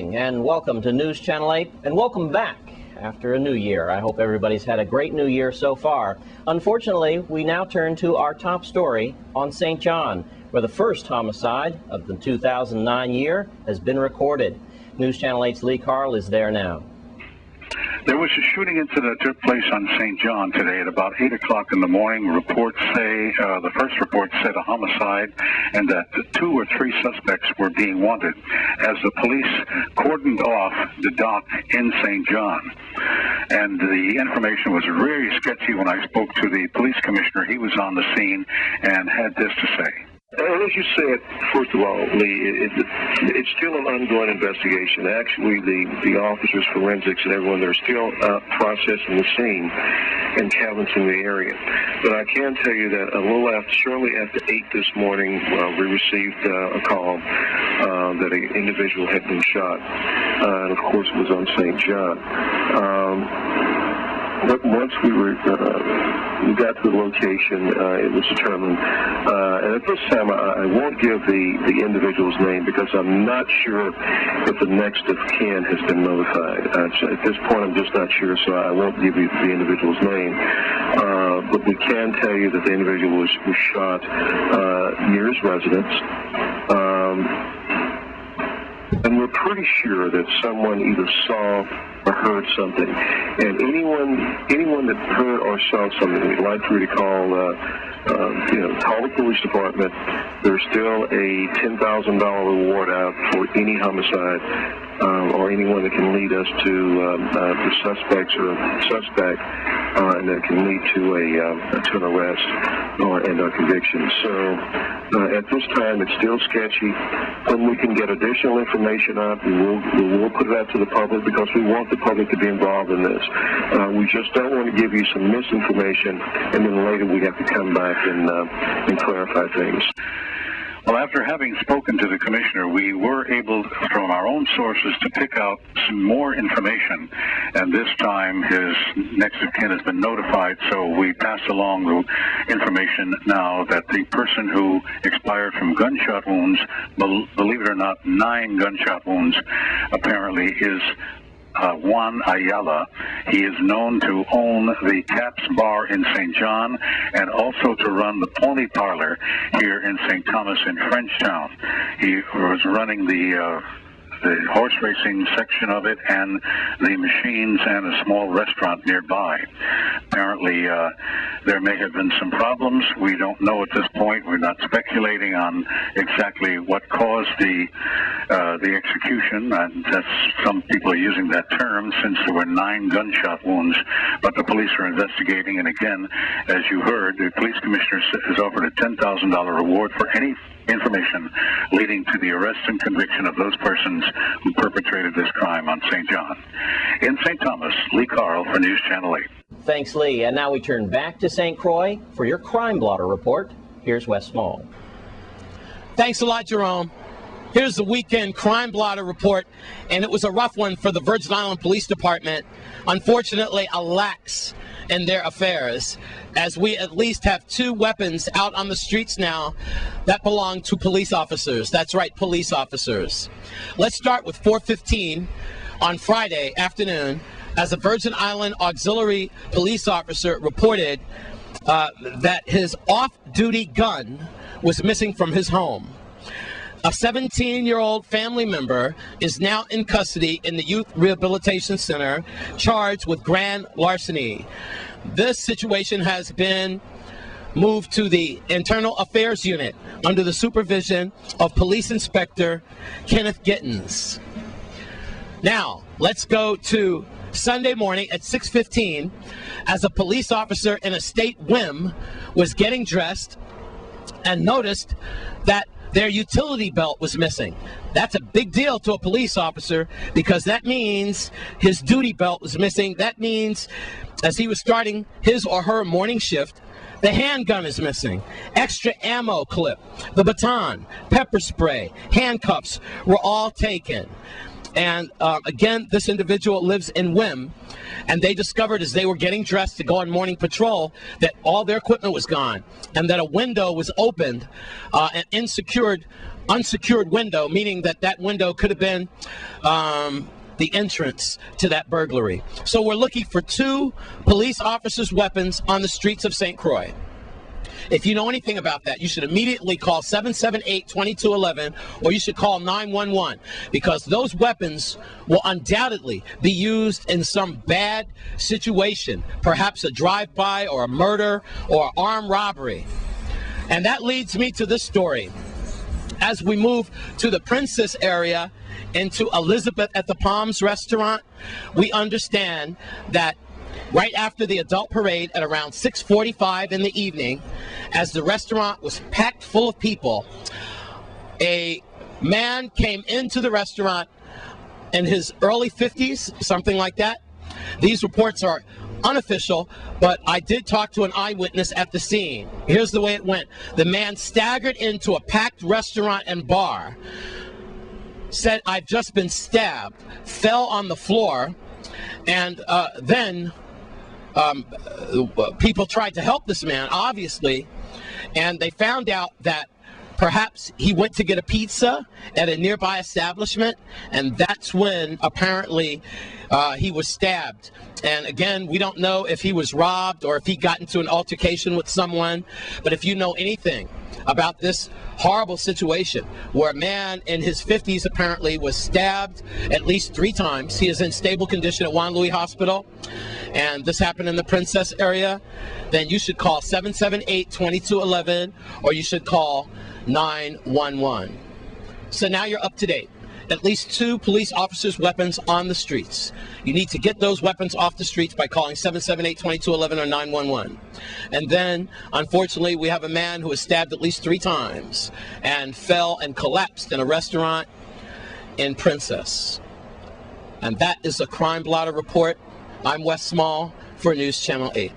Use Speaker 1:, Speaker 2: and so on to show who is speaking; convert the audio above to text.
Speaker 1: morning and welcome to News Channel 8 and welcome back after a new year. I hope everybody's had a great new year so far. Unfortunately, we now turn to our top story on St. John, where the first homicide of the 2009 year has been recorded. News Channel 8's Lee Carl is there now.
Speaker 2: There was a shooting incident that took place on St. John today at about 8 o'clock in the morning. Reports say, the first report said a homicide and that 2 or 3 suspects were being wanted as the police cordoned off the dock in St. John. And the information was very sketchy when I spoke to the police commissioner. He was on the scene and had this to say.
Speaker 3: As you said, first of all, Lee, it's still an ongoing investigation. Actually, the officers, forensics, and everyone, they're still processing the scene and canvassing the area. But I can tell you that shortly after 8 this morning, we received a call that an individual had been shot, and of course it was on St. John. But once we got to the location, it was determined. And at this time, I won't give the individual's name because I'm not sure if the next of kin has been notified. At this point, I'm just not sure, so I won't give you the individual's name. But we can tell you that the individual was shot near his residence. And we're pretty sure that someone either saw or heard something. And anyone that heard or saw something, we'd like for you to call the police department. There's still a $10,000 reward out for any homicide or anyone that can lead us to the suspects or suspect, and that can lead to an arrest and a conviction. So at this time, it's still sketchy. When we can get additional information out, we will put it out to the public because we want the public to be involved in this. We just don't want to give you some misinformation, and then later we have to come back and clarify things.
Speaker 2: Well, after having spoken to the commissioner, we were able, from our own sources, to pick out some more information. And this time, his next of kin has been notified, so we pass along the information now that the person who expired from gunshot wounds, believe it or not, 9 gunshot wounds, apparently is Juan Ayala. He is known to own the Caps Bar in St. John and also to run the Pony Parlor here in St. Thomas in Frenchtown. He was running the horse racing section of it and the machines and a small restaurant nearby. Apparently, there may have been some problems. We don't know at this point. We're not speculating on exactly what caused the execution. And some people are using that term since there were 9 gunshot wounds. But the police are investigating. And again, as you heard, the police commissioner has offered a $10,000 reward for any information leading to the arrest and conviction of those persons who perpetrated this crime on St. John. In St. Thomas, Lee Carl for News Channel 8.
Speaker 1: Thanks, Lee. And now we turn back to St. Croix for your Crime Blotter report. Here's Wes Small.
Speaker 4: Thanks a lot, Jerome. Here's the weekend Crime Blotter report, and it was a rough one for the Virgin Island Police Department. Unfortunately, a lax in their affairs, as we at least have 2 weapons out on the streets now that belong to police officers. That's right, police officers. Let's start with 4:15 on Friday afternoon, as a Virgin Island auxiliary police officer reported that his off-duty gun was missing from his home. A 17-year-old family member is now in custody in the Youth Rehabilitation Center, charged with grand larceny. This situation has been moved to the Internal Affairs Unit under the supervision of Police Inspector Kenneth Gittins. Now, let's go to Sunday morning at 6:15, as a police officer in a state whim was getting dressed and noticed that their utility belt was missing. That's a big deal to a police officer because that means his duty belt was missing. That means as he was starting his or her morning shift, the handgun is missing, extra ammo clip, the baton, pepper spray, handcuffs were all taken. And again, this individual lives in Wim, and they discovered as they were getting dressed to go on morning patrol that all their equipment was gone and that a window was opened and unsecured unsecured window, meaning that that window could have been the entrance to that burglary. So we're looking for 2 police officers' weapons on the streets of St. Croix. If you know anything about that, you should immediately call 778-2211, or you should call 911, because those weapons will undoubtedly be used in some bad situation, perhaps a drive-by or a murder or armed robbery. And that leads me to this story. As we move to the Princess area into Elizabeth at the Palms restaurant, we understand that right after the adult parade at around 6:45 in the evening, as the restaurant was packed full of people, a man came into the restaurant in his early 50s, something like that. These reports are unofficial, but I did talk to an eyewitness at the scene. Here's the way it went. The man staggered into a packed restaurant and bar, said, "I've just been stabbed," fell on the floor, and then people tried to help this man, obviously, and they found out that perhaps he went to get a pizza at a nearby establishment, and that's when apparently he was stabbed. And again, we don't know if he was robbed or if he got into an altercation with someone, but if you know anything about this horrible situation where a man in his 50s apparently was stabbed at least 3 times, he is in stable condition at Juan Louis Hospital, and this happened in the Princess area, then you should call 778-2211, or you should call 911. So now you're up to date. At least 2 police officers' weapons on the streets. You need to get those weapons off the streets by calling 778-2211 or 911. And then, unfortunately, we have a man who was stabbed at least 3 times and fell and collapsed in a restaurant in Princess. And that is a Crime Blotter report. I'm Wes Small for News Channel 8.